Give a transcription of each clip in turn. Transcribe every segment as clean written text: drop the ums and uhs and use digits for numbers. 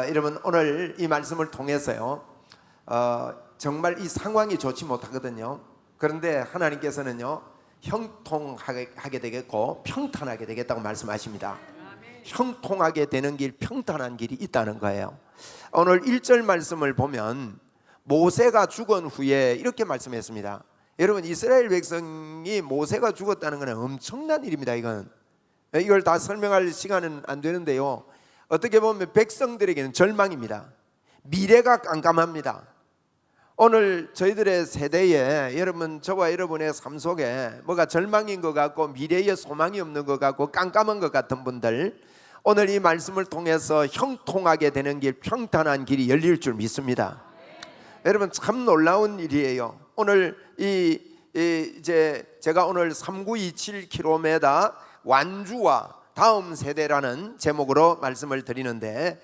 여러분 오늘 이 말씀을 통해서요 정말 이 상황이 좋지 못하거든요. 그런데 하나님께서는요 형통하게 되겠고 평탄하게 되겠다고 말씀하십니다. 형통하게 되는 길, 평탄한 길이 있다는 거예요. 오늘 1절 말씀을 보면 모세가 죽은 후에 이렇게 말씀했습니다. 여러분, 이스라엘 백성이 모세가 죽었다는 것은 엄청난 일입니다. 이걸 다 설명할 시간은 안 되는데요, 어떻게 보면 백성들에게는 절망입니다. 미래가 깜깜합니다. 오늘 저희들의 세대에 여러분, 저와 여러분의 삶 속에 뭐가 절망인 것 같고 미래에 소망이 없는 것 같고 깜깜한 것 같은 분들, 오늘 이 말씀을 통해서 형통하게 되는 길, 평탄한 길이 열릴 줄 믿습니다. 여러분, 참 놀라운 일이에요. 오늘 이제 제가 오늘 3927km 완주와 다음 세대라는 제목으로 말씀을 드리는데,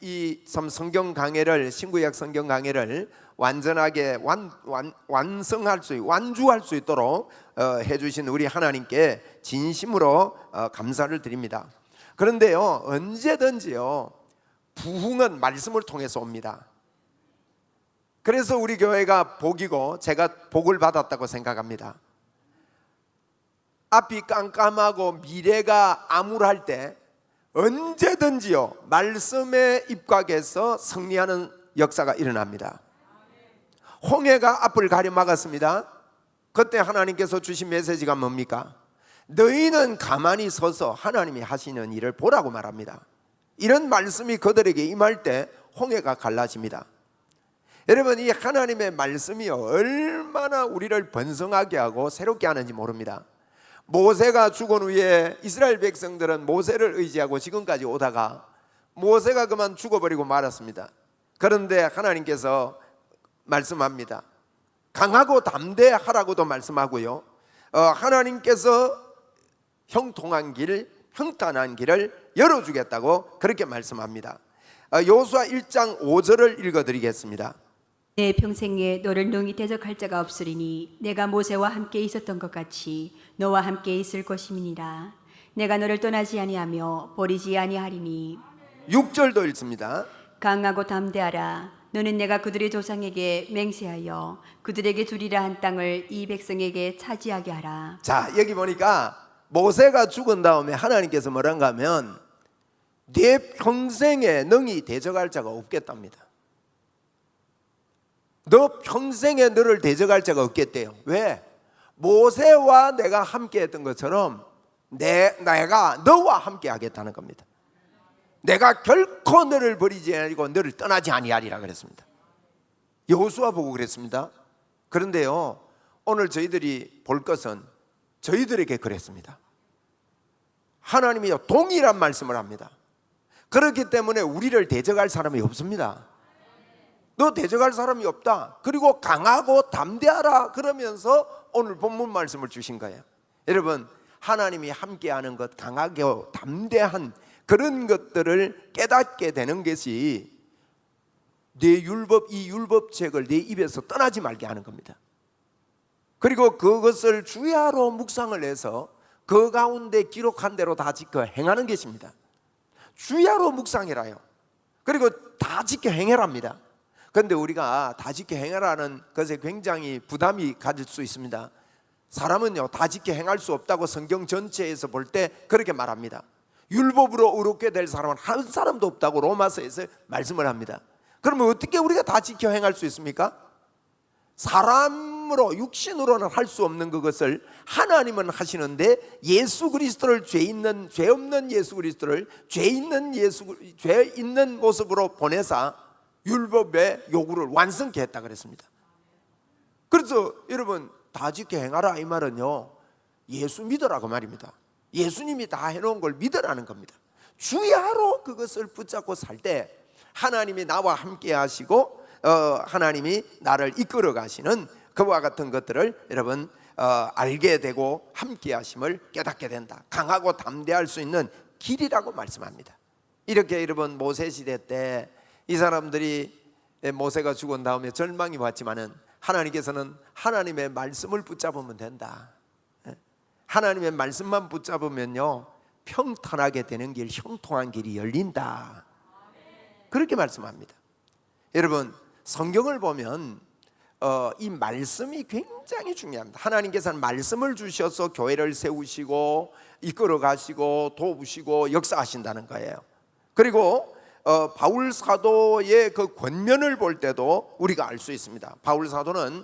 이 성경 강해를, 신구약 성경 강해를 완전하게 완성할 수, 완주할 수 있도록 해주신 우리 하나님께 진심으로 감사를 드립니다. 그런데요, 언제든지요 부흥은 말씀을 통해서 옵니다. 그래서 우리 교회가 복이고 제가 복을 받았다고 생각합니다. 앞이 깜깜하고 미래가 암울할 때 언제든지요 말씀에 입각해서 승리하는 역사가 일어납니다. 홍해가 앞을 가려막았습니다. 그때 하나님께서 주신 메시지가 뭡니까? 너희는 가만히 서서 하나님이 하시는 일을 보라고 말합니다. 이런 말씀이 그들에게 임할 때 홍해가 갈라집니다. 여러분, 이 하나님의 말씀이 얼마나 우리를 번성하게 하고 새롭게 하는지 모릅니다. 모세가 죽은 후에 이스라엘 백성들은 모세를 의지하고 지금까지 오다가 모세가 그만 죽어버리고 말았습니다. 그런데 하나님께서 말씀합니다. 강하고 담대하라고도 말씀하고요, 하나님께서 형통한 길, 평탄한 길을 열어주겠다고 그렇게 말씀합니다. 여호수아 1장 5절을 읽어드리겠습니다. 내 평생에 너를 능히 대적할 자가 없으리니 내가 모세와 함께 있었던 것 같이 너와 함께 있을 것임이니라. 내가 너를 떠나지 아니하며 버리지 아니하리니. 6절도 읽습니다. 강하고 담대하라. 너는 내가 그들의 조상에게 맹세하여 그들에게 주리라 한 땅을 이 백성에게 차지하게 하라. 자, 여기 보니까 모세가 죽은 다음에 하나님께서 뭐란가 하면 내 평생에 능히 대적할 자가 없겠답니다. 너 평생에 너를 대적할 자가 없겠대요. 왜? 모세와 내가 함께 했던 것처럼 내가 너와 함께 하겠다는 겁니다. 내가 결코 너를 버리지 아니고 너를 떠나지 아니하리라 그랬습니다. 여호수아 보고 그랬습니다. 그런데요, 오늘 저희들이 볼 것은 저희들에게 그랬습니다. 하나님이 동일한 말씀을 합니다. 그렇기 때문에 우리를 대적할 사람이 없습니다. 너 대적할 사람이 없다. 그리고 강하고 담대하라 그러면서 오늘 본문 말씀을 주신 거예요. 여러분, 하나님이 함께하는 것, 강하고 담대한 그런 것들을 깨닫게 되는 것이 내 율법, 이 율법책을 내 입에서 떠나지 말게 하는 겁니다. 그리고 그것을 주야로 묵상을 해서 그 가운데 기록한 대로 다 지켜 행하는 것입니다. 주야로 묵상해라요. 그리고 다 지켜 행해랍니다. 그런데 우리가 다 지켜 행하라는 것에 굉장히 부담이 가질 수 있습니다. 사람은요 다 지켜 행할 수 없다고 성경 전체에서 볼 때 그렇게 말합니다. 율법으로 의롭게 될 사람은 한 사람도 없다고 로마서에서 말씀을 합니다. 그러면 어떻게 우리가 다 지켜 행할 수 있습니까? 사람으로, 육신으로는 할 수 없는 그것을 하나님은 하시는데, 예수 그리스도를 죄 없는 예수 그리스도를 죄 있는 모습으로 보내사 율법의 요구를 완성케 했다 그랬습니다. 그래서 여러분, 다 지켜 행하라 이 말은요 예수 믿으라고 말입니다. 예수님이 다 해놓은 걸 믿으라는 겁니다. 주야로 그것을 붙잡고 살 때 하나님이 나와 함께 하시고 하나님이 나를 이끌어 가시는 그와 같은 것들을 여러분 알게 되고 함께 하심을 깨닫게 된다. 강하고 담대할 수 있는 길이라고 말씀합니다. 이렇게 여러분, 모세 시대 때 이 사람들이 모세가 죽은 다음에 절망이 왔지만은 하나님께서는 하나님의 말씀을 붙잡으면 된다. 하나님의 말씀만 붙잡으면요 평탄하게 되는 길, 형통한 길이 열린다. 그렇게 말씀합니다. 여러분, 성경을 보면 이 말씀이 굉장히 중요합니다. 하나님께서는 말씀을 주셔서 교회를 세우시고 이끌어 가시고 도우시고 역사하신다는 거예요. 그리고 바울 사도의 그 권면을 볼 때도 우리가 알 수 있습니다. 바울 사도는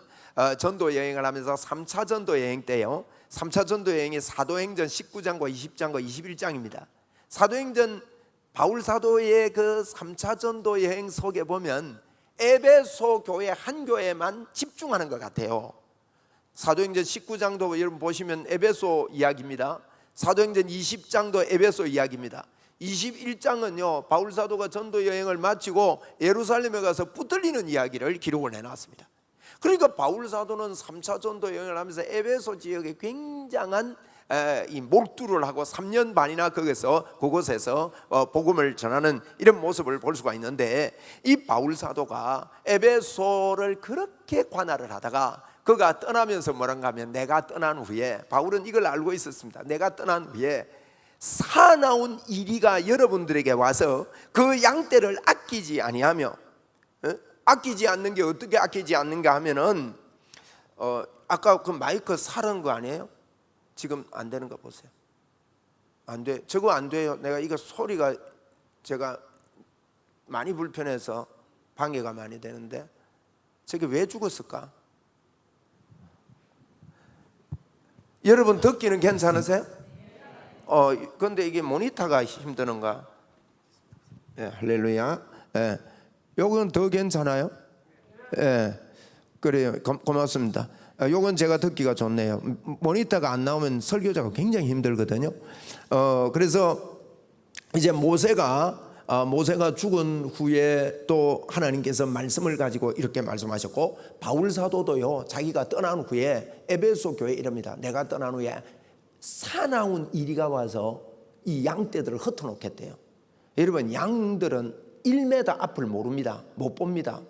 전도 여행을 하면서 3차 전도 여행 때요, 3차 전도 여행이 사도행전 19장과 20장과 21장입니다. 사도행전 바울 사도의 그 3차 전도 여행 속에 보면 에베소 교회 한 교회만 집중하는 것 같아요. 사도행전 19장도 여러분 보시면 에베소 이야기입니다. 사도행전 20장도 에베소 이야기입니다. 21장은요, 바울 사도가 전도 여행을 마치고 예루살렘에 가서 붙들리는 이야기를 기록을 해놨습니다. 그러니까 바울 사도는 3차 전도 여행을 하면서 에베소 지역에 굉장한 이 몰두를 하고 3년 반이나 그곳에서 복음을 전하는 이런 모습을 볼 수가 있는데, 이 바울 사도가 에베소를 그렇게 관할을 하다가 그가 떠나면서 뭐란가 하면, 내가 떠난 후에, 바울은 이걸 알고 있었습니다. 내가 떠난 후에 사나운 이리가 여러분들에게 와서 그 양떼를 아끼지 아니하며, 아끼지 않는 게 어떻게 아끼지 않는가 하면은 아까 그 마이크 사는 거 아니에요? 지금 안 되는 거 보세요. 안 돼. 저거 안 돼요. 내가 이거 소리가 제가 많이 불편해서 방해가 많이 되는데, 저게 왜 죽었을까? 여러분 듣기는 괜찮으세요? 근데 이게 모니터가 힘드는가? 예, 할렐루야. 예. 요건 더 괜찮아요? 예. 그래요. 고맙습니다. 요건 제가 듣기가 좋네요. 모니터가 안 나오면 설교자가 굉장히 힘들거든요. 그래서 이제 모세가 죽은 후에 또 하나님께서 말씀을 가지고 이렇게 말씀하셨고, 바울 사도도요, 자기가 떠난 후에 에베소 교회에 이럽니다. 내가 떠난 후에 사나운 이리가 와서 이 양떼들을 흩어놓겠대요. 여러분, 양들은 1m 앞을 모릅니다. 못 봅니다.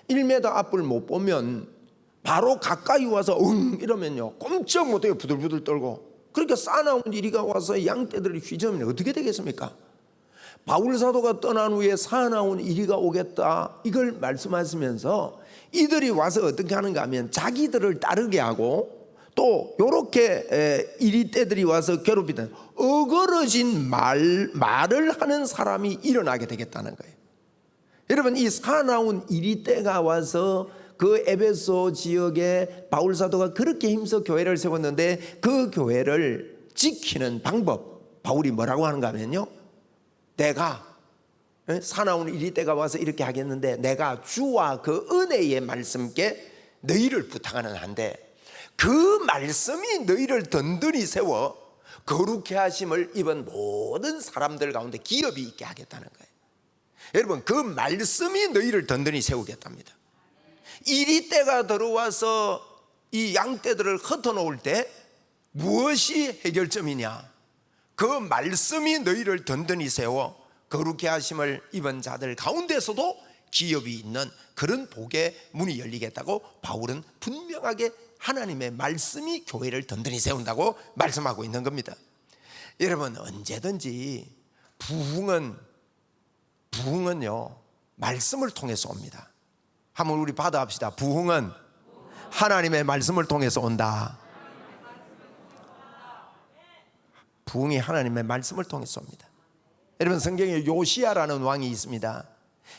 1m 앞을 못 보면 바로 가까이 와서 이러면요, 꼼짝 못해요. 부들부들 떨고. 그러니까 사나운 이리가 와서 양떼들을 휘저으면 어떻게 되겠습니까? 바울 사도가 떠난 후에 사나운 이리가 오겠다, 이걸 말씀하시면서 이들이 와서 어떻게 하는가 하면 자기들을 따르게 하고, 또 요렇게 이리떼들이 와서 괴롭히던 어그러진 말을 하는 사람이 일어나게 되겠다는 거예요. 여러분, 이 사나운 이리떼가 와서 그 에베소 지역에 바울 사도가 그렇게 힘써 교회를 세웠는데, 그 교회를 지키는 방법, 바울이 뭐라고 하는가 하면요, 내가 사나운 이리떼가 와서 이렇게 하겠는데, 내가 주와 그 은혜의 말씀께 너희를 부탁하는 한데, 그 말씀이 너희를 든든히 세워 거룩해 하심을 입은 모든 사람들 가운데 기업이 있게 하겠다는 거예요. 여러분, 그 말씀이 너희를 든든히 세우겠답니다. 이리떼가 들어와서 이 양떼들을 흩어놓을 때 무엇이 해결점이냐? 그 말씀이 너희를 든든히 세워 거룩해 하심을 입은 자들 가운데서도 기업이 있는 그런 복의 문이 열리겠다고 바울은 분명하게 하나님의 말씀이 교회를 든든히 세운다고 말씀하고 있는 겁니다. 여러분, 언제든지 부흥은요, 말씀을 통해서 옵니다. 한번 우리 받아합시다. 부흥은 하나님의 말씀을 통해서 온다. 부흥이 하나님의 말씀을 통해서 옵니다. 여러분, 성경에 요시야라는 왕이 있습니다.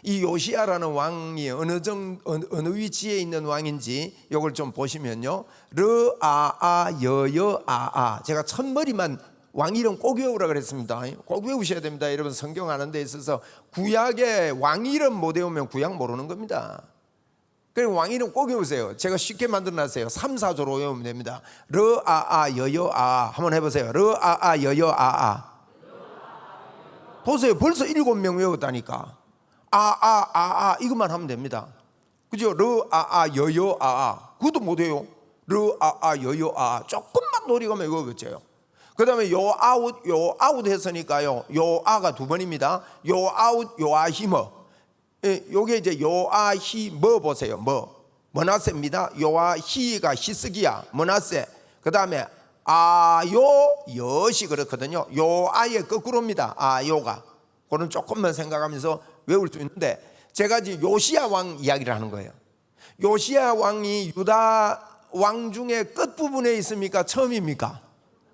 이 요시야라는 왕이 어느 위치에 있는 왕인지 이걸 좀 보시면요, 르아아 여여아아, 제가 첫머리만 왕 이름 꼭 외우라 그랬습니다. 꼭 외우셔야 됩니다. 여러분, 성경 아는 데 있어서 구약에 왕 이름 못 외우면 구약 모르는 겁니다. 그리고 왕 이름 꼭 외우세요. 제가 쉽게 만들어놨어요. 3, 4조로 외우면 됩니다. 르아아 여여아아 한번 해보세요. 르아아 여여아아. 보세요, 벌써 7명 외웠다니까. 아아아아 이것만 하면 됩니다. 그죠? 르아아 여여아아 그것도 못해요. 르아아 여여아아 조금만 노리고면 이거 그렇죠. 그 다음에 요아웃 했으니까요, 요아가 2번입니다. 요아웃 요아히머. 요게 이제 요아히머 보세요. 머나세입니다. 요아히가 히스기야 머나세. 그 다음에 아요 여시 그렇거든요. 요아의 거꾸로입니다. 아요가. 그건 조금만 생각하면서 외울 수 있는데, 제가 이제 요시야 왕 이야기를 하는 거예요. 요시야 왕이 유다 왕 중에 끝부분에 있습니까? 처음입니까?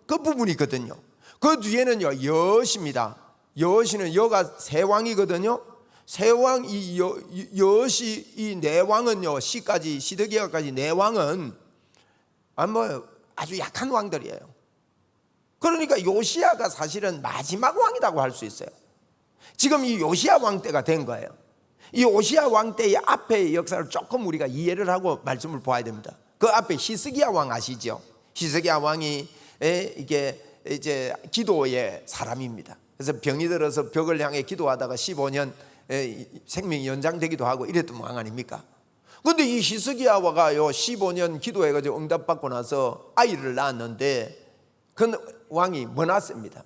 끝부분이거든요. 그 뒤에는요 여시입니다. 여시는 여가 세 왕이거든요. 세 왕, 이 여시 이 네 왕은요, 시까지 시드기야까지 네 왕은 아주 약한 왕들이에요. 그러니까 요시야가 사실은 마지막 왕이라고 할 수 있어요. 지금 이 요시야 왕 때가 된 거예요. 이 요시야 왕 때의 앞의 역사를 조금 우리가 이해를 하고 말씀을 보아야 됩니다. 그 앞에 히스기야 왕 아시죠? 히스기야 왕이 이게 이제 기도의 사람입니다. 그래서 병이 들어서 벽을 향해 기도하다가 15년 생명이 연장되기도 하고 이랬던 왕 아닙니까? 근데 이 히스기야가요 15년 기도해가지고 응답받고 나서 아이를 낳았는데 그 왕이 므낫세입니다.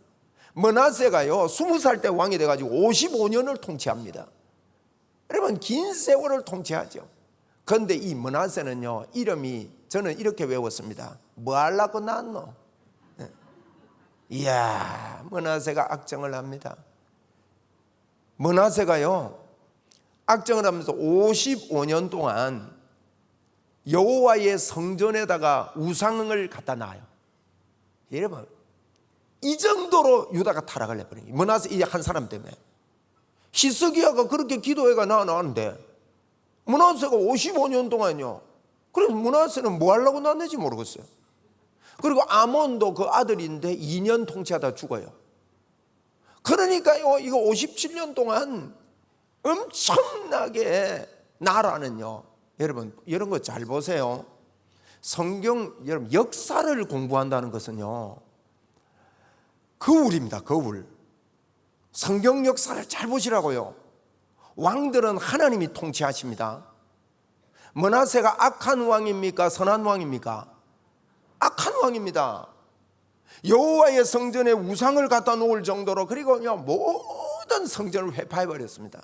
므낫세가요 20살 때 왕이 돼가지고 55년을 통치합니다. 여러분 긴 세월을 통치하죠. 그런데 이 므낫세는요 이름이 저는 이렇게 외웠습니다. 뭐 하려고 낳았노? 이야, 므낫세가 악정을 합니다. 므낫세가요 악정을 하면서 55년 동안 여호와의 성전에다가 우상을 갖다 놔요. 여러분 이 정도로 유다가 타락을 해버린 거예요. 므낫세 이 한 사람 때문에. 히스기야가 그렇게 기도해가 나왔는데 므낫세가 55년 동안요. 그래서 므낫세는 뭐 하려고 낳았는지 모르겠어요. 그리고 아몬도 그 아들인데 2년 통치하다 죽어요. 그러니까요 이거 57년 동안 엄청나게 나라는요, 여러분 이런 거 잘 보세요. 성경 여러분 역사를 공부한다는 것은요 거울입니다. 거울. 성경 역사를 잘 보시라고요. 왕들은 하나님이 통치하십니다. 므낫세가 악한 왕입니까? 선한 왕입니까? 악한 왕입니다. 여호와의 성전에 우상을 갖다 놓을 정도로, 그리고 모든 성전을 회파해 버렸습니다.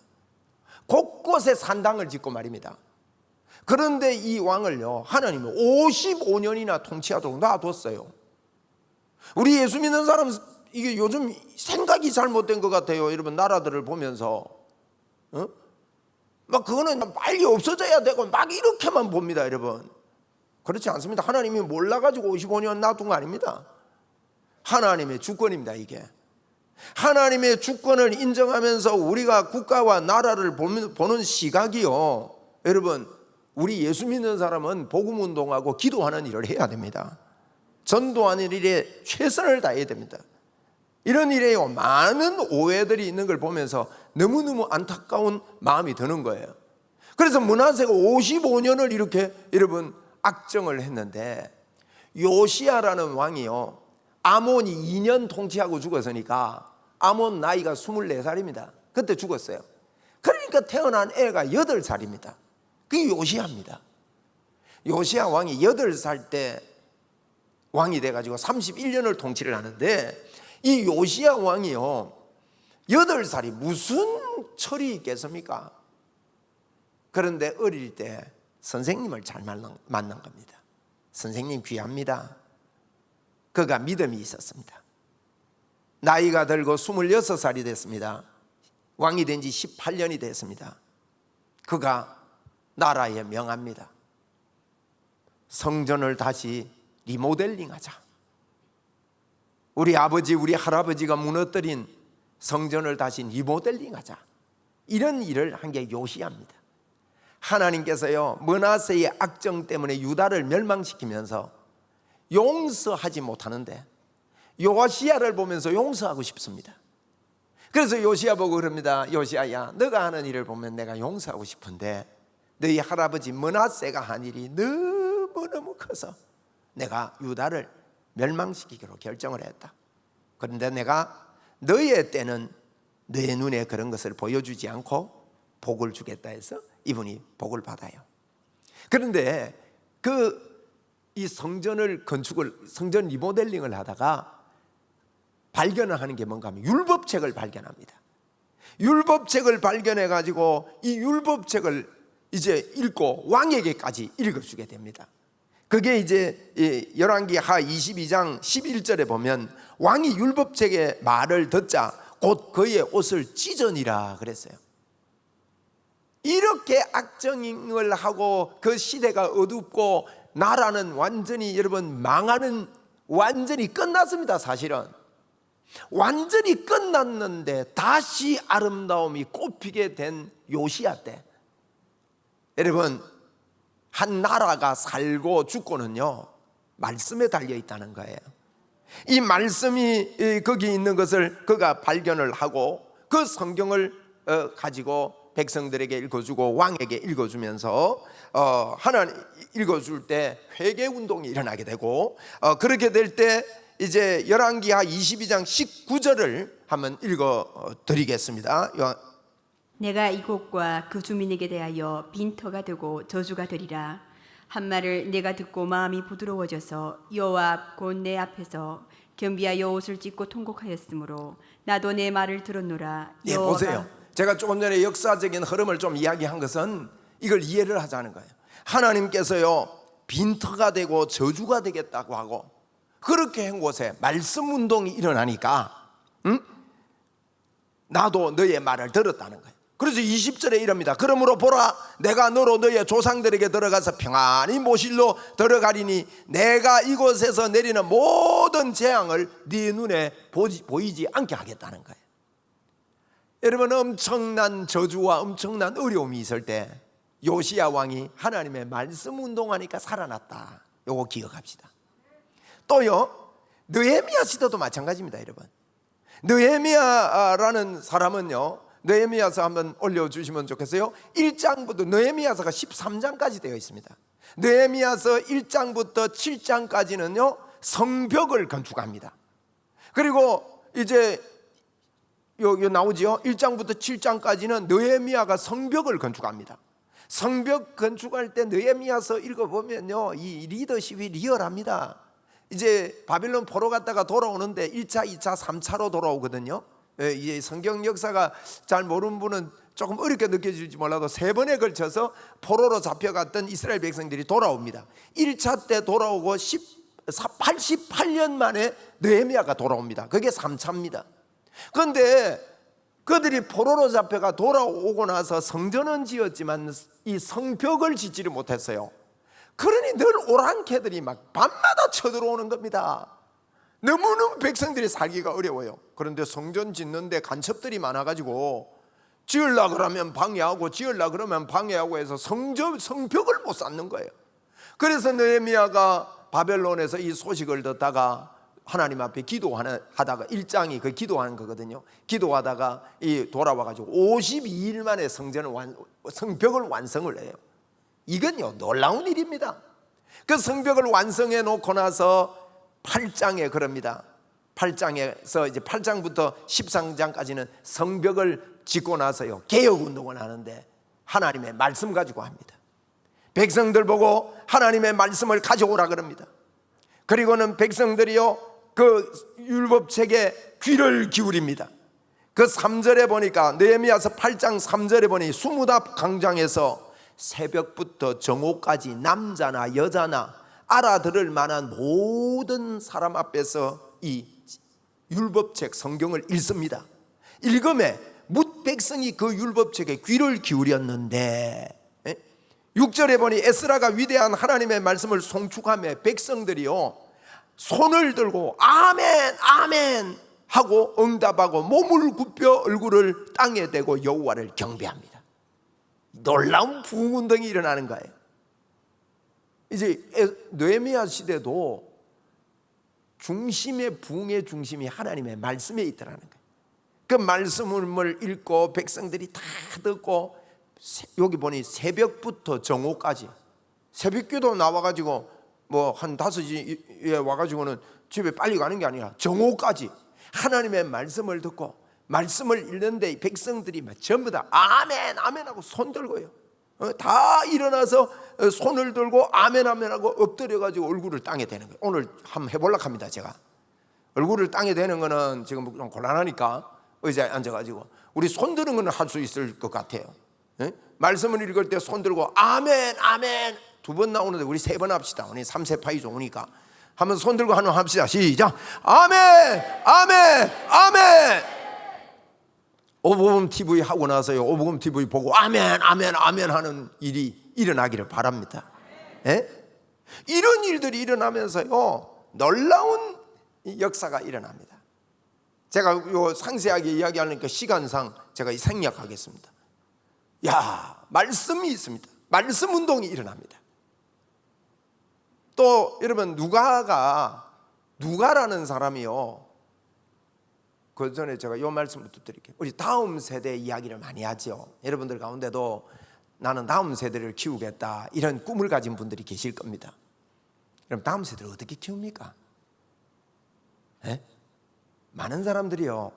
곳곳에 산당을 짓고 말입니다. 그런데 이 왕을요 하나님은 55년이나 통치하도록 놔뒀어요. 우리 예수 믿는 사람 이게 요즘 생각이 잘못된 것 같아요. 여러분 나라들을 보면서 막 그거는 빨리 없어져야 되고 막 이렇게만 봅니다. 여러분 그렇지 않습니다. 하나님이 몰라가지고 55년 놔둔 거 아닙니다. 하나님의 주권입니다. 이게 하나님의 주권을 인정하면서 우리가 국가와 나라를 보는 시각이요, 여러분 우리 예수 믿는 사람은 복음 운동하고 기도하는 일을 해야 됩니다. 전도하는 일에 최선을 다해야 됩니다. 이런 일에요 많은 오해들이 있는 걸 보면서 너무너무 안타까운 마음이 드는 거예요. 그래서 므낫세가 55년을 이렇게 여러분 악정을 했는데, 요시야라는 왕이요 아몬이 2년 통치하고 죽었으니까 아몬 나이가 24살입니다. 그때 죽었어요. 그러니까 태어난 애가 8살입니다. 그게 요시야입니다. 요시야 왕이 8살 때 왕이 돼가지고 31년을 통치를 하는데, 이 요시야 왕이요 8살이 무슨 철이 있겠습니까? 그런데 어릴 때 선생님을 잘 만난 겁니다. 선생님 귀합니다. 그가 믿음이 있었습니다. 나이가 들고 26살이 됐습니다. 왕이 된 지 18년이 됐습니다. 그가 나라에 명합니다. 성전을 다시 리모델링하자. 우리 아버지 우리 할아버지가 무너뜨린 성전을 다시 리모델링하자. 이런 일을 한 게 요시야입니다. 하나님께서요 므낫세의 악정 때문에 유다를 멸망시키면서 용서하지 못하는데 요시야를 보면서 용서하고 싶습니다. 그래서 요시야 보고 그럽니다. 요시야야, 너가 하는 일을 보면 내가 용서하고 싶은데 너희 할아버지 므낫세가 한 일이 너무너무 커서 내가 유다를 멸망시키기로 결정을 했다. 그런데 내가 너의 때는 너의 눈에 그런 것을 보여주지 않고 복을 주겠다 해서 이분이 복을 받아요. 그런데 이 성전을 성전 리모델링을 하다가 발견을 하는 게 뭔가 하면 율법책을 발견합니다. 율법책을 발견해 가지고 이 율법책을 이제 읽고 왕에게까지 읽어주게 됩니다. 그게 이제 열왕기하 22장 11절에 보면 왕이 율법책의 말을 듣자 곧 그의 옷을 찢으니라 그랬어요. 이렇게 악정을 하고 그 시대가 어둡고 나라는 완전히 여러분 망하는, 완전히 끝났습니다. 사실은 완전히 끝났는데 다시 아름다움이 꽃피게 된 요시야 때, 여러분 한 나라가 살고 죽고는요 말씀에 달려 있다는 거예요. 이 말씀이 거기 있는 것을 그가 발견을 하고 그 성경을 가지고 백성들에게 읽어주고 왕에게 읽어주면서 하나님 읽어줄 때 회개 운동이 일어나게 되고, 그렇게 될 때 이제 열왕기하 22장 19절을 한번 읽어드리겠습니다. 내가 이곳과 그 주민에게 대하여 빈터가 되고 저주가 되리라. 한 말을 내가 듣고 마음이 부드러워져서 여호와 곧 내 앞에서 겸비하여 옷을 찢고 통곡하였으므로 나도 내 말을 들었노라. 예, 보세요. 제가 조금 전에 역사적인 흐름을 좀 이야기한 것은 이걸 이해를 하자는 거예요. 하나님께서요 빈터가 되고 저주가 되겠다고 하고 그렇게 한 곳에 말씀 운동이 일어나니까 나도 너의 말을 들었다는 거예요. 그래서 20절에 이럽니다. 그러므로 보라, 내가 너로 너의 조상들에게 들어가서 평안히 모실로 들어가리니 내가 이곳에서 내리는 모든 재앙을 네 눈에 보이지 않게 하겠다는 거예요. 여러분 엄청난 저주와 엄청난 어려움이 있을 때 요시야 왕이 하나님의 말씀 운동하니까 살아났다. 요거 기억합시다. 또요 느헤미야 시대도 마찬가지입니다. 여러분 느헤미야라는 사람은요, 느헤미야서 한번 올려주시면 좋겠어요. 1장부터 느헤미야서가 13장까지 되어 있습니다. 느헤미야서 1장부터 7장까지는요 성벽을 건축합니다. 그리고 이제 여기 나오지요. 1장부터 7장까지는 느헤미야가 성벽을 건축합니다. 성벽 건축할 때 느헤미야서 읽어보면요 이 리더십이 리얼합니다. 이제 바빌론 포로 갔다가 돌아오는데 1차, 2차, 3차로 돌아오거든요. 이 성경 역사가 잘 모르는 분은 조금 어렵게 느껴질지 몰라도 3번에 걸쳐서 포로로 잡혀갔던 이스라엘 백성들이 돌아옵니다. 1차 때 돌아오고 88년 만에 느헤미야가 돌아옵니다. 그게 3차입니다. 그런데 그들이 포로로 잡혀가 돌아오고 나서 성전은 지었지만 이 성벽을 짓지를 못했어요. 그러니 늘 오랑캐들이 막 밤마다 쳐들어오는 겁니다. 너무너무 백성들이 살기가 어려워요. 그런데 성전 짓는데 간첩들이 많아가지고 지으려고 그러면 방해하고 지으려고 그러면 방해하고 해서 성벽을 못 쌓는 거예요. 그래서 느헤미야가 바벨론에서 이 소식을 듣다가 하나님 앞에 기도하다가 1장이 그 기도하는 거거든요. 기도하다가 이 돌아와가지고 52일 만에 성벽을 완성을 해요. 이건요 놀라운 일입니다. 그 성벽을 완성해 놓고 나서 8장에 그럽니다. 8장에서 이제 8장부터 13장까지는 성벽을 짓고 나서요 개혁 운동을 하는데 하나님의 말씀 가지고 합니다. 백성들 보고 하나님의 말씀을 가져오라 그럽니다. 그리고는 백성들이요 그 율법책에 귀를 기울입니다. 그 3절에 보니까 느헤미야서 8장 3절에 보니 수무답 광장에서 새벽부터 정오까지 남자나 여자나 알아들을 만한 모든 사람 앞에서 이 율법책 성경을 읽습니다. 읽음에 뭇 백성이 그 율법책에 귀를 기울였는데 6절에 보니 에스라가 위대한 하나님의 말씀을 송축하며 백성들이요 손을 들고 아멘 아멘 하고 응답하고 몸을 굽혀 얼굴을 땅에 대고 여호와를 경배합니다. 놀라운 부흥운동이 일어나는 거예요. 이제 느헤미야 시대도 중심의 부흥의 중심이 하나님의 말씀에 있더라는 거예요. 그 말씀을 읽고 백성들이 다 듣고 여기 보니 새벽부터 정오까지 새벽기도 나와가지고 뭐 한 5시에 와가지고는 집에 빨리 가는 게 아니라 정오까지 하나님의 말씀을 듣고 말씀을 읽는데 백성들이 전부 다 아멘 아멘 하고 손 들고요 다 일어나서 손을 들고 아멘 아멘 하고 엎드려가지고 얼굴을 땅에 대는 거예요. 오늘 한번 해보려고 합니다. 제가 얼굴을 땅에 대는 거는 지금 좀 곤란하니까 의자에 앉아가지고 우리 손 드는 거는 할 수 있을 것 같아요. 말씀을 읽을 때 손 들고 아멘 아멘 2번 나오는데 우리 3번 합시다. 우리 3세 파이 좋으니까 한번 손 들고 한번 합시다. 시작. 아멘 아멘 아멘. 오복음 TV 하고 나서요, 오복음 TV 보고 아멘 아멘 아멘 하는 일이 일어나기를 바랍니다. 예? 이런 일들이 일어나면서요 놀라운 역사가 일어납니다. 제가 요 상세하게 이야기하니까 시간상 제가 생략하겠습니다. 야, 말씀이 있습니다. 말씀 운동이 일어납니다. 또 여러분, 누가라는 사람이요, 그 전에 제가 요 말씀부터 드릴게요. 우리 다음 세대 이야기를 많이 하죠. 여러분들 가운데도 나는 다음 세대를 키우겠다 이런 꿈을 가진 분들이 계실 겁니다. 그럼 다음 세대를 어떻게 키웁니까? 예? 많은 사람들이요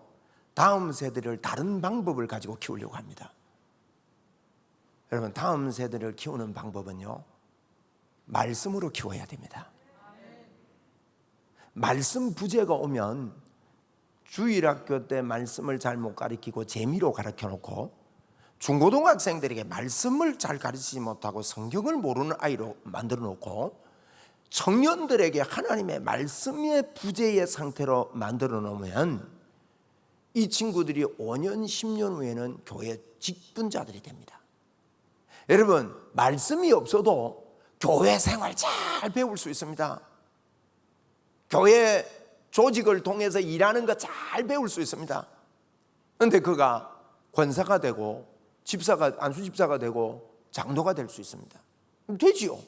다음 세대를 다른 방법을 가지고 키우려고 합니다. 여러분, 다음 세대를 키우는 방법은요 말씀으로 키워야 됩니다. 말씀 부재가 오면 주일학교 때 말씀을 잘못 가르치고 재미로 가르쳐 놓고, 중고등학생들에게 말씀을 잘 가르치지 못하고 성경을 모르는 아이로 만들어 놓고, 청년들에게 하나님의 말씀의 부재의 상태로 만들어 놓으면 이 친구들이 5년 10년 후에는 교회 직분자들이 됩니다. 여러분, 말씀이 없어도 교회 생활 잘 배울 수 있습니다. 교회 조직을 통해서 일하는 거 잘 배울 수 있습니다. 그런데 그가 권사가 되고 집사가, 안수집사가 되고 장로가 될 수 있습니다. 되지요.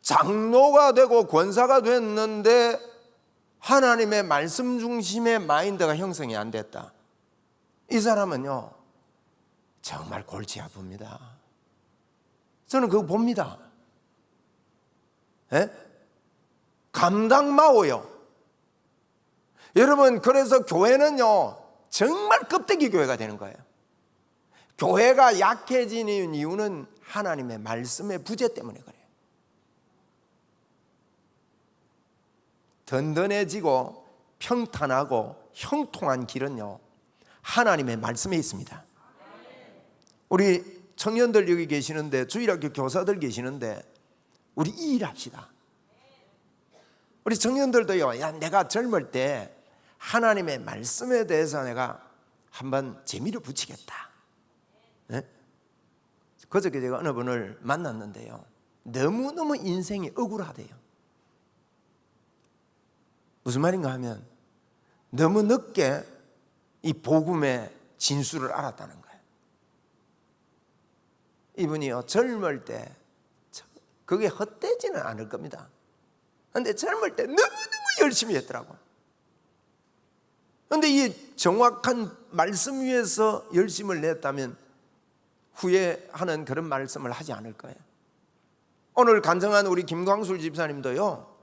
장로가 되고 권사가 됐는데 하나님의 말씀 중심의 마인드가 형성이 안 됐다. 이 사람은요 정말 골치 아픕니다. 저는 그거 봅니다. 예? 감당마오요. 여러분, 그래서 교회는요 정말 껍데기 교회가 되는 거예요. 교회가 약해지는 이유는 하나님의 말씀의 부재 때문에 그래요. 든든해지고 평탄하고 형통한 길은요 하나님의 말씀에 있습니다. 우리 청년들 여기 계시는데, 주일학교 교사들 계시는데, 우리 이 일합시다. 우리 청년들도요, 야, 내가 젊을 때 하나님의 말씀에 대해서 내가 한번 재미를 붙이겠다. 네? 그저께 제가 어느 분을 만났는데요, 너무너무 인생이 억울하대요. 무슨 말인가 하면 너무 늦게 이 복음의 진수를 알았다는 거예요. 이분이요 젊을 때 그게 헛되지는 않을 겁니다. 그런데 젊을 때 너무너무 열심히 했더라고. 그런데 이 정확한 말씀 위에서 열심을 냈다면 후회하는 그런 말씀을 하지 않을 거예요. 오늘 간증한 우리 김광술 집사님도요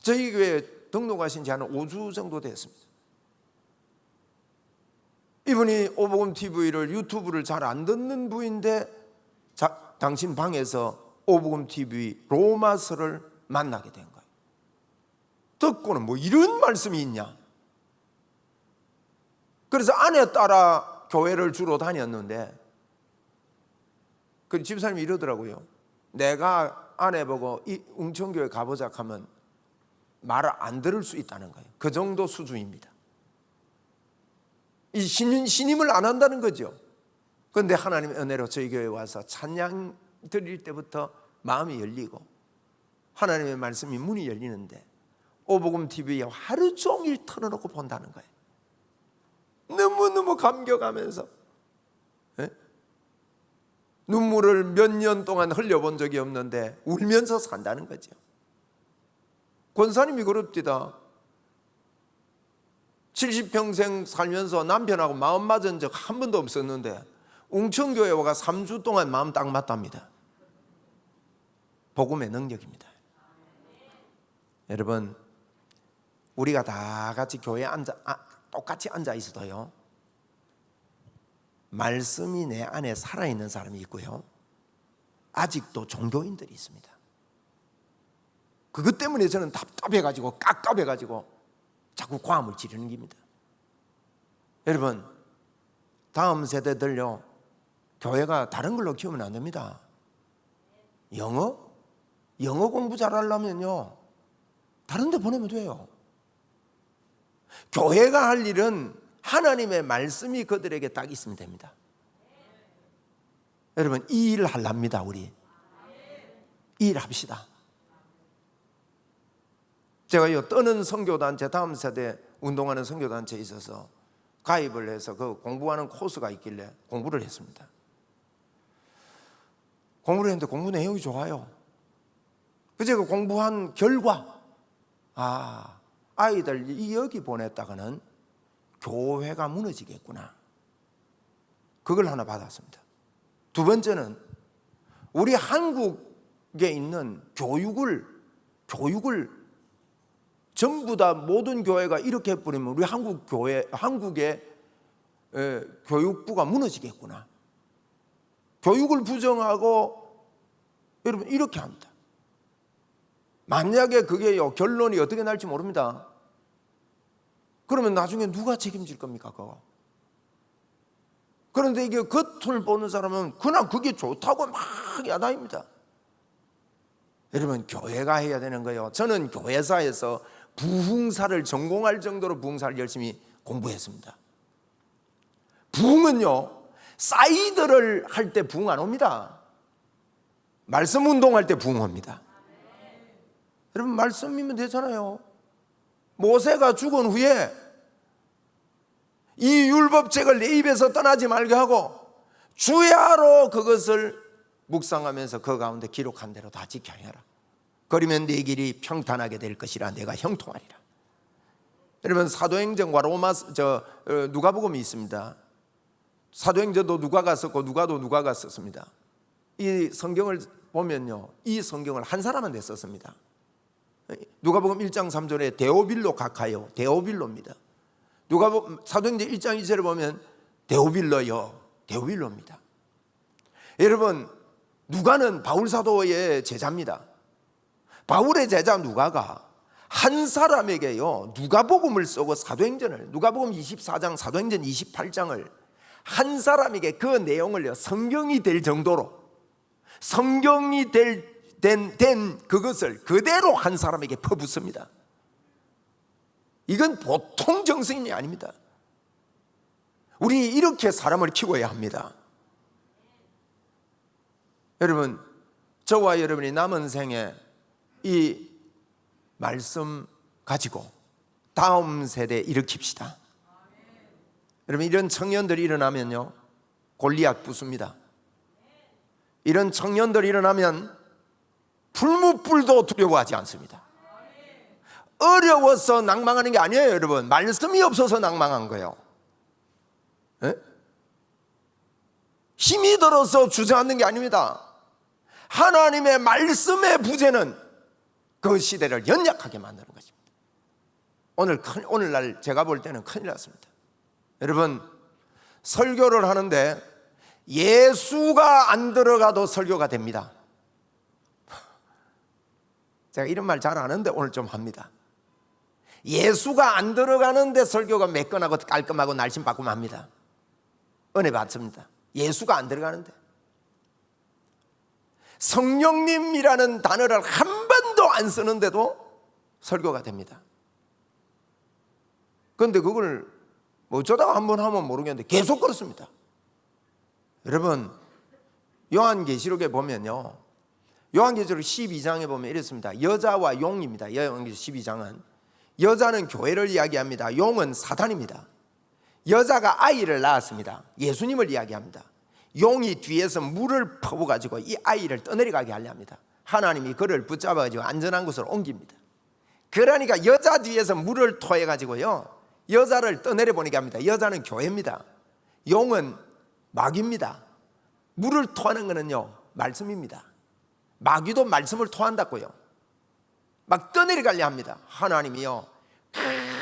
저희 교회 등록하신 지 한 5주 정도 됐습니다. 이분이 오복음 TV를, 유튜브를 잘 안 듣는 부인데 당신 방에서 오복음 TV 로마서를 만나게 된 거예요. 듣고는 뭐 이런 말씀이 있냐. 그래서 아내 따라 교회를 주로 다녔는데 그 집사님이 이러더라고요. 내가 아내 보고 이 웅천교회 가보자 하면 말을 안 들을 수 있다는 거예요. 그 정도 수준입니다. 이 신임을 안 한다는 거죠. 그런데 하나님의 은혜로 저희 교회에 와서 찬양 드릴 때부터 마음이 열리고 하나님의 말씀이 문이 열리는데 오복음 TV에 하루 종일 틀어놓고 본다는 거예요. 너무너무 감격하면서, 예? 눈물을 몇 년 동안 흘려본 적이 없는데 울면서 산다는 거죠. 권사님이 그럽디다. 70평생 살면서 남편하고 마음 맞은 적 한 번도 없었는데 웅천교회 와가 3주 동안 마음 딱 맞답니다. 복음의 능력입니다. 여러분, 우리가 다 같이 교회에 똑같이 앉아 있어도요 말씀이 내 안에 살아있는 사람이 있고요 아직도 종교인들이 있습니다. 그것 때문에 저는 답답해가지고 깝깝해가지고 자꾸 고함을 지르는 겁니다. 여러분, 다음 세대들요 교회가 다른 걸로 키우면 안 됩니다. 영어 공부 잘하려면요 다른 데 보내면 돼요. 교회가 할 일은 하나님의 말씀이 그들에게 딱 있으면 됩니다. 여러분, 이 일 하랍니다. 우리 이 일 합시다. 제가 떠는 선교단체, 다음 세대 운동하는 선교단체에 있어서 가입을 해서 그 공부하는 코스가 있길래 공부를 했습니다. 공부를 했는데 공부 내용이 좋아요. 그제 그 공부한 결과, 아이들 여기 보냈다가는 교회가 무너지겠구나. 그걸 하나 받았습니다. 두 번째는 우리 한국에 있는 교육을 전부 다 모든 교회가 이렇게 해버리면 우리 한국의 교육부가 무너지겠구나. 교육을 부정하고 여러분 이렇게 합니다. 만약에 그게요 결론이 어떻게 날지 모릅니다. 그러면 나중에 누가 책임질 겁니까 그거? 그런데 이게 겉을 보는 사람은 그냥 그게 좋다고 막 야단입니다. 여러분 교회가 해야 되는 거예요. 저는 교회사에서 부흥사를 전공할 정도로 부흥사를 열심히 공부했습니다. 부흥은요 사이드를 할 때 부흥 안 옵니다. 말씀 운동할 때 부흥합니다. 여러분 말씀이면 되잖아요. 모세가 죽은 후에 이 율법책을 내 입에서 떠나지 말게 하고 주야로 그것을 묵상하면서 그 가운데 기록한 대로 다 지켜야 해라. 그러면 네 길이 평탄하게 될 것이라 내가 형통하리라. 여러분 사도행전과 누가복음이 있습니다. 사도행전도 누가가 썼고 누가도 누가가 썼습니다. 이 성경을 보면요 이 성경을 한 사람한테 썼습니다. 누가복음 1장 3절에 데오빌로 각하요 데오빌로입니다. 누가복음 사도행전 1장 2절에 보면 데오빌로요 데오빌로입니다. 여러분 누가는 바울 사도의 제자입니다. 바울의 제자 누가가 한 사람에게요 누가복음을 쓰고 사도행전을 누가복음 24장 사도행전 28장을 한 사람에게 그 내용을요 성경이 될 정도로 성경이 된 그것을 그대로 한 사람에게 퍼붓습니다. 이건 보통 정신이 아닙니다. 우리 이렇게 사람을 키워야 합니다. 여러분 저와 여러분이 남은 생에 이 말씀 가지고 다음 세대 일으킵시다. 여러분 이런 청년들이 일어나면요 골리앗 부숩니다. 이런 청년들이 일어나면 풀무불도 두려워하지 않습니다. 어려워서 낭망하는 게 아니에요. 여러분 말씀이 없어서 낭망한 거예요. 에? 힘이 들어서 주저앉는 게 아닙니다. 하나님의 말씀의 부재는 그 시대를 연약하게 만드는 것입니다. 오늘날 제가 볼 때는 큰일 났습니다. 여러분 설교를 하는데 예수가 안 들어가도 설교가 됩니다. 제가 이런 말 잘 아는데 오늘 좀 합니다. 예수가 안 들어가는데 설교가 매끈하고 깔끔하고 날씬바꿈합니다. 은혜 받습니다. 예수가 안 들어가는데 성령님이라는 단어를 한 번도 안 쓰는데도 설교가 됩니다. 그런데 그걸 어쩌다가 한 번 하면 모르겠는데 계속 그렇습니다. 여러분 요한계시록에 보면요 요한계시록 12장에 보면 이렇습니다. 여자와 용입니다. 요한계시록 12장은 여자는 교회를 이야기합니다. 용은 사탄입니다. 여자가 아이를 낳았습니다. 예수님을 이야기합니다. 용이 뒤에서 물을 퍼부어가지고 이 아이를 떠내려가게 하려 합니다. 하나님이 그를 붙잡아가지고 안전한 곳으로 옮깁니다. 그러니까 여자 뒤에서 물을 토해가지고요 여자를 떠내려 보내게 합니다. 여자는 교회입니다. 용은 마귀입니다. 물을 토하는 것은요 말씀입니다. 마귀도 말씀을 토한다고요. 막 떠내려가려 합니다. 하나님이요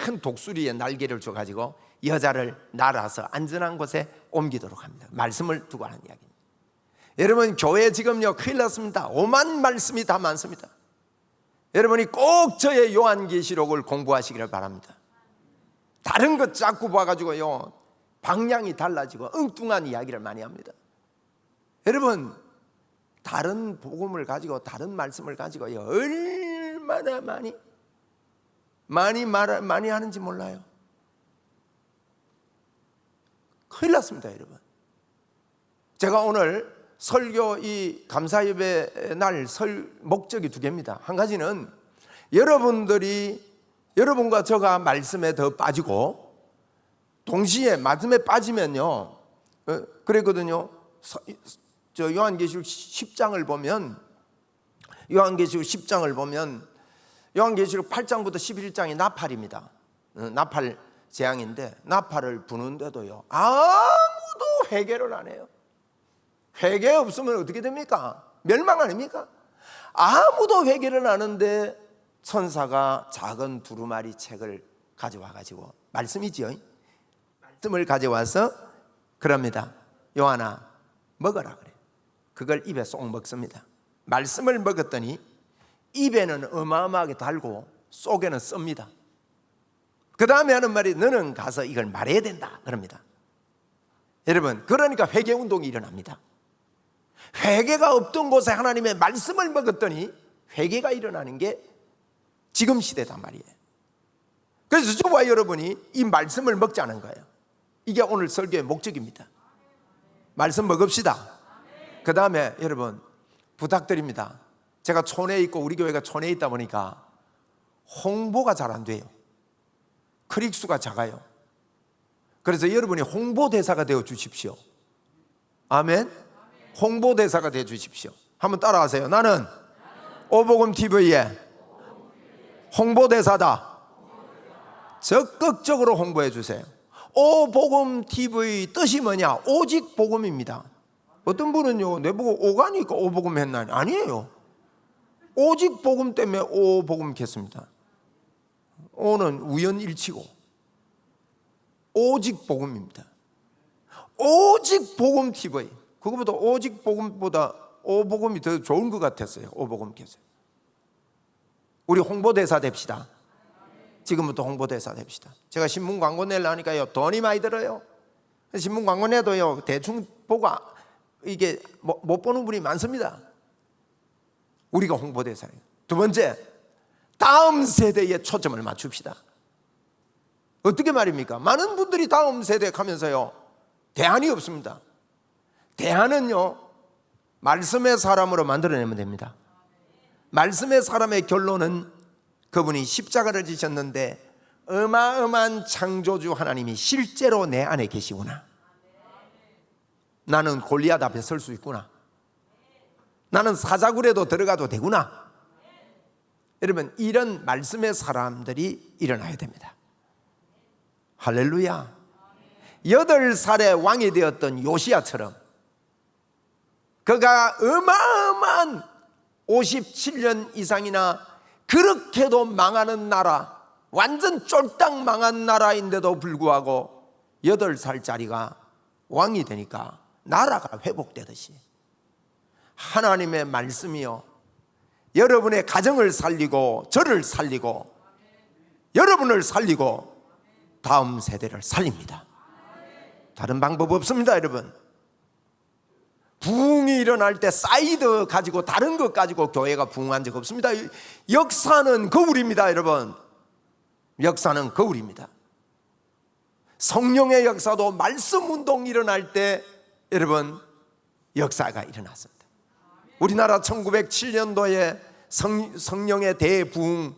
큰 독수리의 날개를 줘가지고 여자를 날아서 안전한 곳에 옮기도록 합니다. 말씀을 두고 하는 이야기입니다. 여러분 교회 지금요 큰일 났습니다. 오만 말씀이 다 많습니다. 여러분이 꼭 저의 요한계시록을 공부하시기를 바랍니다. 다른 것 자꾸 봐가지고요 방향이 달라지고 엉뚱한 이야기를 많이 합니다. 여러분 다른 복음을 가지고 다른 말씀을 가지고요 얼마나 많이 하는지 몰라요. 큰일 났습니다, 여러분. 제가 오늘 설교 이 감사예배 날 설 목적이 두 개입니다. 한 가지는 여러분과 저가 말씀에 더 빠지고, 동시에 말씀에 빠지면요, 그랬거든요. 저 요한계시록 10장을 보면, 요한계시록 8장부터 11장이 나팔입니다. 나팔 재앙인데, 나팔을 부는데도요, 아무도 회개를 안 해요. 회개 없으면 어떻게 됩니까? 멸망 아닙니까? 아무도 회개를 안 하는데 천사가 작은 두루마리 책을 가져와 가지고, 말씀이지요, 말씀을 가져와서 그럽니다. 요한아, 먹어라 그래. 그걸 입에 쏙 먹습니다. 말씀을 먹었더니 입에는 어마어마하게 달고 속에는 씁니다. 그 다음에 하는 말이, 너는 가서 이걸 말해야 된다 그럽니다. 여러분, 그러니까 회개 운동이 일어납니다. 회개가 없던 곳에 하나님의 말씀을 먹었더니 회개가 일어나는 게 지금 시대단 말이에요. 그래서 저와 여러분이 이 말씀을 먹자는 거예요. 이게 오늘 설교의 목적입니다. 말씀 먹읍시다. 그 다음에 여러분, 부탁드립니다. 제가 촌에 있고 우리 교회가 촌에 있다 보니까 홍보가 잘 안 돼요. 클릭수가 작아요. 그래서 여러분이 홍보대사가 되어 주십시오. 아멘. 홍보대사가 되어 주십시오. 한번 따라하세요. 나는 오복음TV의 홍보대사다. 적극적으로 홍보해 주세요. 오복음TV 뜻이 뭐냐? 오직 복음입니다. 어떤 분은요, 내보고 오가니까 오복음 했나니? 아니에요. 오직 복음 때문에 오복음 했습니다. 오는 우연일치고 오직 복음입니다. 오직 복음 TV. 그거보다 오직 복음보다 오복음이 더 좋은 것 같았어요. 오복음께서. 우리 홍보대사 됩시다. 지금부터 홍보대사 됩시다. 제가 신문 광고 내려 하니까요, 돈이 많이 들어요. 신문 광고 내도요, 대충 보고 이게 못 보는 분이 많습니다. 우리가 홍보대사예요. 두 번째, 다음 세대에 초점을 맞춥시다. 어떻게 말입니까? 많은 분들이 다음 세대에 가면서요, 대안이 없습니다. 대안은요, 말씀의 사람으로 만들어내면 됩니다. 말씀의 사람의 결론은 그분이 십자가를 지셨는데 어마어마한 창조주 하나님이 실제로 내 안에 계시구나. 나는 골리앗 앞에 설 수 있구나. 나는 사자굴에도 들어가도 되구나. 여러분, 이런 말씀의 사람들이 일어나야 됩니다. 할렐루야. 8살의 왕이 되었던 요시야처럼 그가 어마어마한 57년 이상이나 그렇게도 망하는 나라, 완전 쫄딱 망한 나라인데도 불구하고 8살짜리가 왕이 되니까 나라가 회복되듯이 하나님의 말씀이요, 여러분의 가정을 살리고 저를 살리고 여러분을 살리고 다음 세대를 살립니다. 다른 방법 없습니다, 여러분. 부흥이 일어날 때 사이드 가지고 다른 것 가지고 교회가 부흥한 적 없습니다. 역사는 거울입니다, 여러분. 역사는 거울입니다. 성령의 역사도 말씀 운동 일어날 때 여러분 역사가 일어났습니다. 우리나라 1907년도에 성령의 대부흥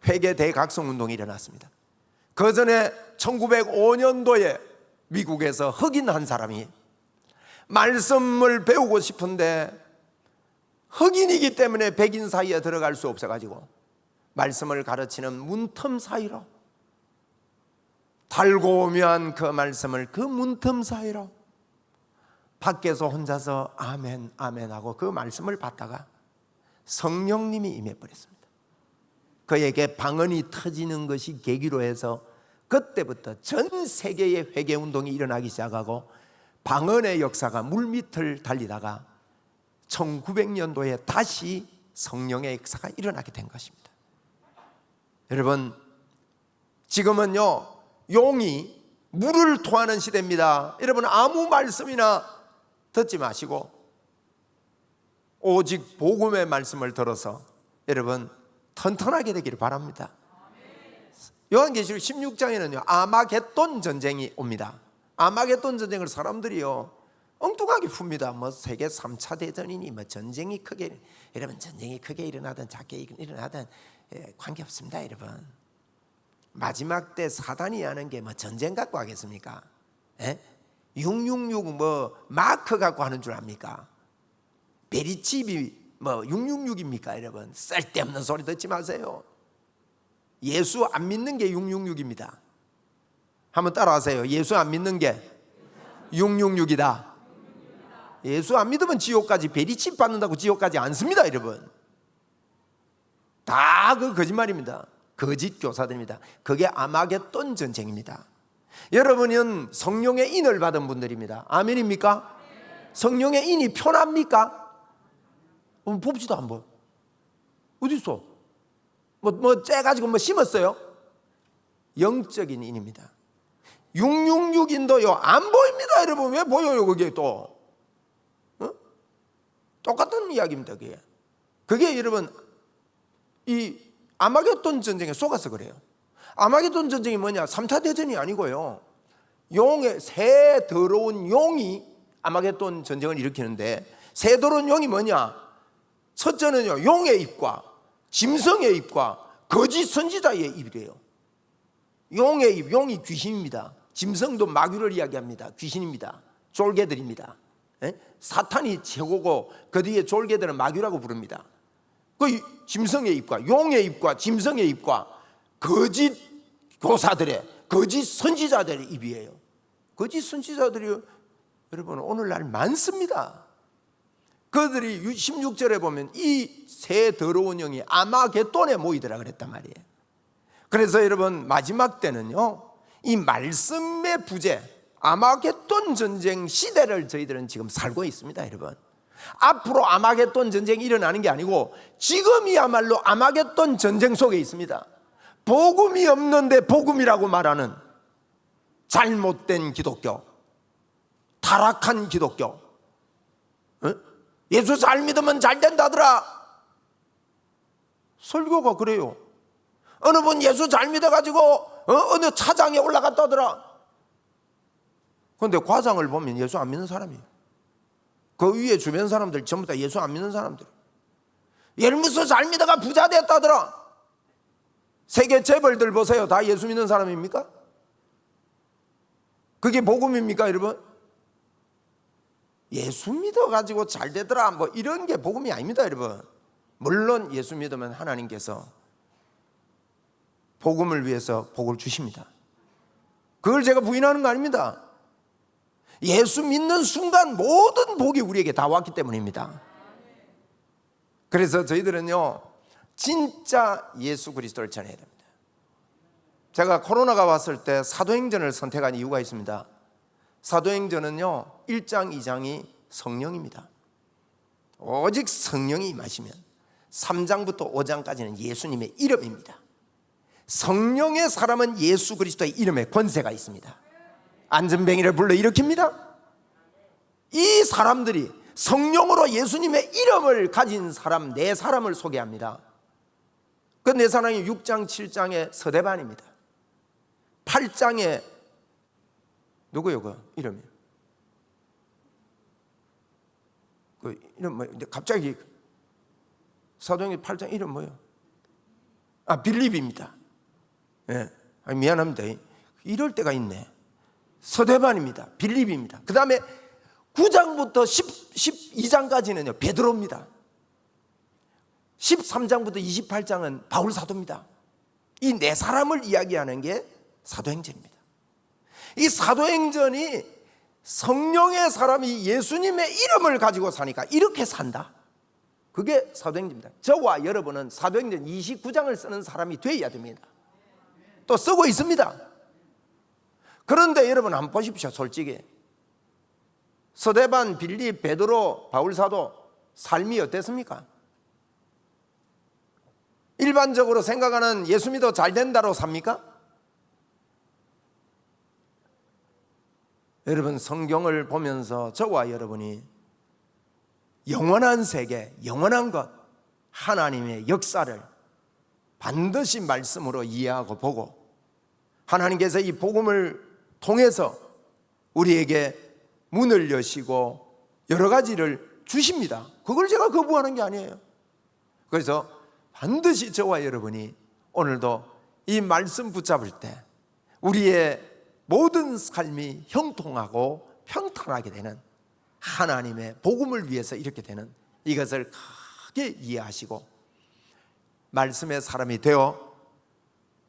회개 대각성 운동이 일어났습니다. 그 전에 1905년도에 미국에서 흑인 한 사람이 말씀을 배우고 싶은데 흑인이기 때문에 백인 사이에 들어갈 수 없어가지고 말씀을 가르치는 문틈 사이로 달고 오면 그 말씀을 그 문틈 사이로 밖에서 혼자서 아멘 아멘 하고 그 말씀을 받다가 성령님이 임해버렸습니다. 그에게 방언이 터지는 것이 계기로 해서 그때부터 전 세계의 회개운동이 일어나기 시작하고 방언의 역사가 물밑을 달리다가 1900년도에 다시 성령의 역사가 일어나게 된 것입니다. 여러분, 지금은요 용이 물을 토하는 시대입니다. 여러분, 아무 말씀이나 듣지 마시고 오직 복음의 말씀을 들어서 여러분 튼튼하게 되기를 바랍니다. 요한계시록 16장에는요 아마겟돈 전쟁이 옵니다. 아마겟돈 전쟁을 사람들이요 엉뚱하게 풉니다. 뭐 세계 3차 대전이니 뭐 전쟁이 크게, 여러분 전쟁이 크게 일어나든 작게 일어나든 관계없습니다. 여러분 마지막 때 사단이 하는 게 뭐 전쟁 갖고 하겠습니까? 666 뭐 마크 갖고 하는 줄 압니까? 베리칩이 뭐 666입니까? 여러분 쓸데없는 소리 듣지 마세요. 예수 안 믿는 게 666입니다. 한번 따라하세요. 예수 안 믿는 게 666이다. 예수 안 믿으면 지옥까지, 베리칩 받는다고 지옥까지 안 씁니다. 여러분 다 그 거짓말입니다. 거짓 교사들입니다. 그게 아마겟돈 전쟁입니다. 여러분은 성령의 인을 받은 분들입니다. 아멘입니까? 성령의 인이 편합니까? 한번 봅시다. 한번 어디 있어? 뭐 째가지고 뭐 심었어요? 영적인 인입니다. 666인도요 안 보입니다. 여러분 왜 보여요? 그게 또 똑같은 이야기입니다. 그게 여러분 이 아마겟돈 전쟁에 속아서 그래요. 아마겟돈 전쟁이 뭐냐? 3차 대전이 아니고요, 용의 새 더러운 용이 아마겟돈 전쟁을 일으키는데, 새 더러운 용이 뭐냐? 첫째는요 용의 입과 짐승의 입과 거짓 선지자의 입이래요. 용의 입, 용이 귀신입니다. 짐승도 마귀를 이야기합니다. 귀신입니다. 졸개들입니다. 사탄이 최고고 그 뒤에 졸개들은 마귀라고 부릅니다. 그 짐승의 입과 용의 입과 짐승의 입과 거짓 교사들의, 거짓 선지자들의 입이에요. 거짓 선지자들이 여러분 오늘날 많습니다. 그들이 16절에 보면 이 새 더러운 영이 아마겟돈에 모이더라 그랬단 말이에요. 그래서 여러분 마지막 때는요 이 말씀의 부재, 아마겟돈 전쟁 시대를 저희들은 지금 살고 있습니다. 여러분 앞으로 아마겟돈 전쟁이 일어나는 게 아니고 지금이야말로 아마겟돈 전쟁 속에 있습니다. 복음이 없는데 복음이라고 말하는 잘못된 기독교, 타락한 기독교, 예수 잘 믿으면 잘 된다더라. 설교가 그래요. 어느 분 예수 잘 믿어가지고 어느 차장에 올라갔다더라. 그런데 과장을 보면 예수 안 믿는 사람이에요. 그 위에 주변 사람들 전부 다 예수 안 믿는 사람들. 예를 들어서 잘 믿어가 부자 됐다더라. 세계 재벌들 보세요. 다 예수 믿는 사람입니까? 그게 복음입니까 여러분? 예수 믿어가지고 잘 되더라 뭐 이런 게 복음이 아닙니다 여러분. 물론 예수 믿으면 하나님께서 복음을 위해서 복을 주십니다. 그걸 제가 부인하는 거 아닙니다. 예수 믿는 순간 모든 복이 우리에게 다 왔기 때문입니다. 그래서 저희들은요 진짜 예수 그리스도를 전해야 됩니다. 제가 코로나가 왔을 때 사도행전을 선택한 이유가 있습니다. 사도행전은요 1장 2장이 성령입니다. 오직 성령이 임하시면 3장부터 5장까지는 예수님의 이름입니다. 성령의 사람은 예수 그리스도의 이름에 권세가 있습니다. 안전뱅이를 불러일으킵니다. 이 사람들이 성령으로 예수님의 이름을 가진 사람 네 사람을 소개합니다. 그 네 사람이 6장 7장의 서대반입니다. 8장에 누구요? 그 이름이 그 이름 뭐 갑자기 사도행전 8장 이름 뭐예요? 빌립입니다. 예, 미안합니다. 이럴 때가 있네. 서대반입니다. 빌립입니다. 그 다음에 9장부터 12장까지는요 베드로입니다. 13장부터 28장은 바울 사도입니다. 이 네 사람을 이야기하는 게 사도행전입니다. 이 사도행전이 성령의 사람이 예수님의 이름을 가지고 사니까 이렇게 산다. 그게 사도행전입니다. 저와 여러분은 사도행전 29장을 쓰는 사람이 되어야 됩니다. 또 쓰고 있습니다. 그런데 여러분 한번 보십시오. 솔직히 서대반, 빌립, 베드로, 바울 사도 삶이 어땠습니까? 일반적으로 생각하는 예수 믿어 잘 된다로 삽니까? 여러분 성경을 보면서 저와 여러분이 영원한 세계, 영원한 것, 하나님의 역사를 반드시 말씀으로 이해하고 보고 하나님께서 이 복음을 통해서 우리에게 문을 여시고 여러 가지를 주십니다. 그걸 제가 거부하는 게 아니에요. 그래서 반드시 저와 여러분이 오늘도 이 말씀 붙잡을 때 우리의 모든 삶이 형통하고 평탄하게 되는, 하나님의 복음을 위해서 이렇게 되는 이것을 크게 이해하시고 말씀의 사람이 되어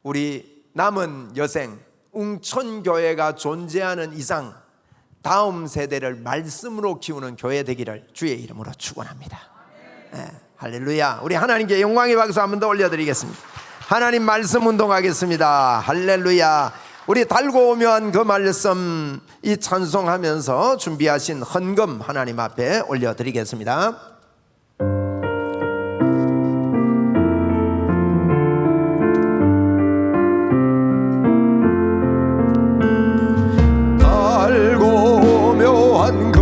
우리 남은 여생 웅천교회가 존재하는 이상 다음 세대를 말씀으로 키우는 교회 되기를 주의 이름으로 축원합니다. 네, 할렐루야. 우리 하나님께 영광의 박수 한 번 더 올려드리겠습니다. 하나님 말씀 운동하겠습니다. 할렐루야. 우리 달고 오면 그 말씀 이 찬송하면서 준비하신 헌금 하나님 앞에 올려드리겠습니다. 묘한 그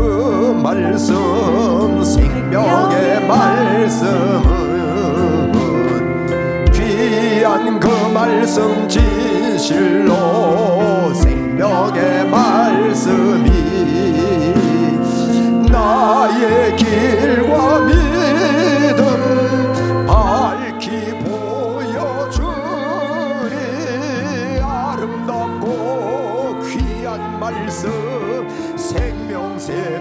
말씀, 생명의 말씀은 귀한 그 말씀, 진실로 생명의 말씀이 나의 길과 믿음 밝히 보여주니 아름답고 귀한 말씀 생명샘이로다.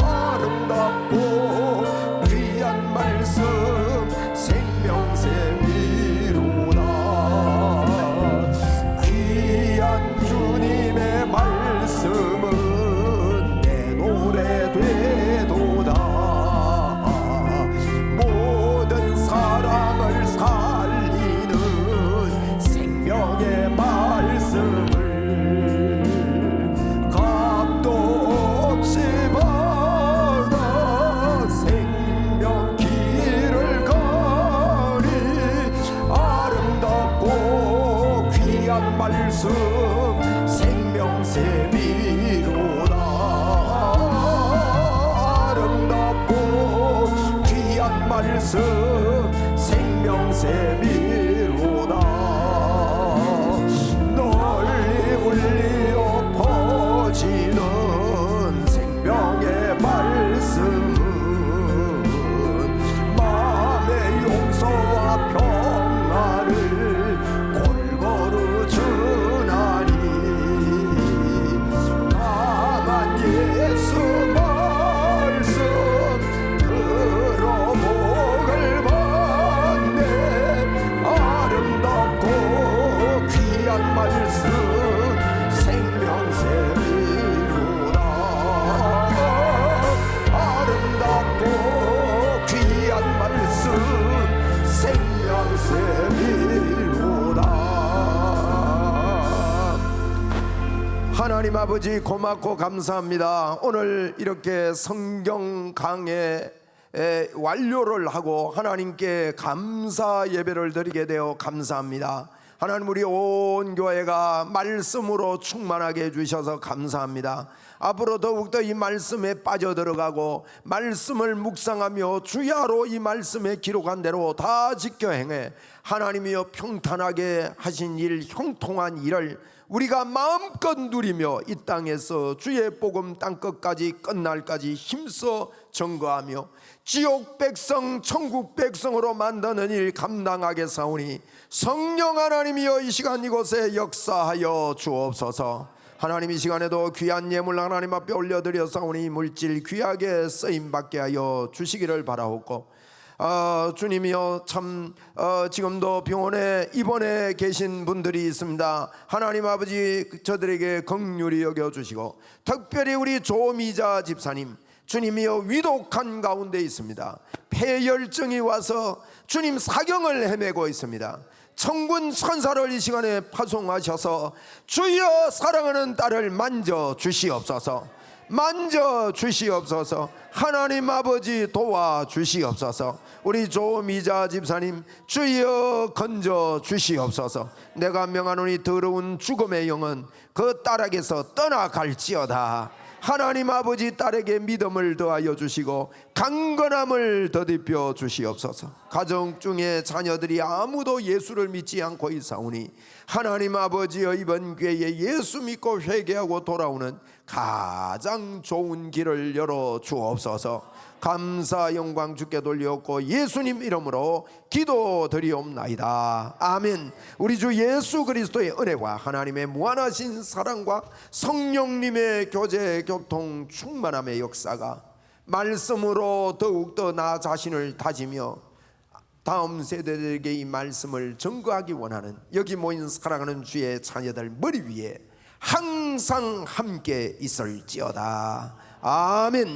아름답고 귀한 말씀 생명샘이로다. 귀한 주님의 말씀은 내 노래 되도다. 모든 사람을 살리는 생명의 말씀을 말씀 생명샘이로다. 아름답고 귀한 말씀 생명샘이로다. 널리 울리어 퍼지는 생명의 말씀은 마음의 용서와 평안을 골고루 주나니 강한 예수 말씀 들어 복을 받네. 아름답고 귀한 말씀 생명샘이로다. 아름답고 귀한 말씀 생명샘이로다. 하나님 아버지 고맙고 감사합니다. 오늘 이렇게 성경 강해 완료를 하고 하나님께 감사 예배를 드리게 되어 감사합니다. 하나님, 우리 온 교회가 말씀으로 충만하게 해주셔서 감사합니다. 앞으로 더욱더 이 말씀에 빠져들어가고 말씀을 묵상하며 주야로 이 말씀에 기록한 대로 다 지켜 행해 하나님이여 평탄하게 하신 일, 형통한 일을 우리가 마음껏 누리며 이 땅에서 주의 복음 땅끝까지 끝날까지 힘써 전거하며 지옥 백성 천국 백성으로 만드는 일 감당하게 사오니 성령 하나님이여 이 시간 이곳에 역사하여 주옵소서. 하나님, 이 시간에도 귀한 예물 하나님 앞에 올려드려 사오니 물질 귀하게 쓰임받게 하여 주시기를 바라옵고, 주님이여 참 지금도 병원에 입원해 계신 분들이 있습니다. 하나님 아버지, 저들에게 긍휼히 여겨주시고 특별히 우리 조미자 집사님, 주님이여 위독한 가운데 있습니다. 폐혈증이 와서 주님 사경을 헤매고 있습니다. 천군 천사를 이 시간에 파송하셔서 주여 사랑하는 딸을 만져 주시옵소서. 만져 주시옵소서. 하나님 아버지 도와 주시옵소서. 우리 조미자 집사님 주여 건져 주시옵소서. 내가 명하노니 더러운 죽음의 영은 그 딸에게서 떠나갈지어다. 하나님 아버지 딸에게 믿음을 더하여 주시고 강건함을 더딥혀 주시옵소서. 가정 중에 자녀들이 아무도 예수를 믿지 않고 있사오니 하나님 아버지여 이번 기회에 예수 믿고 회개하고 돌아오는 가장 좋은 길을 열어 주옵소서. 감사 영광 주께 돌리옵고 예수님 이름으로 기도드리옵나이다. 아멘. 우리 주 예수 그리스도의 은혜와 하나님의 무한하신 사랑과 성령님의 교제 교통 충만함의 역사가 말씀으로 더욱더 나 자신을 다지며 다음 세대들에게 이 말씀을 전거하기 원하는 여기 모인 사랑하는 주의 자녀들 머리 위에 항상 함께 있을지어다. 아멘.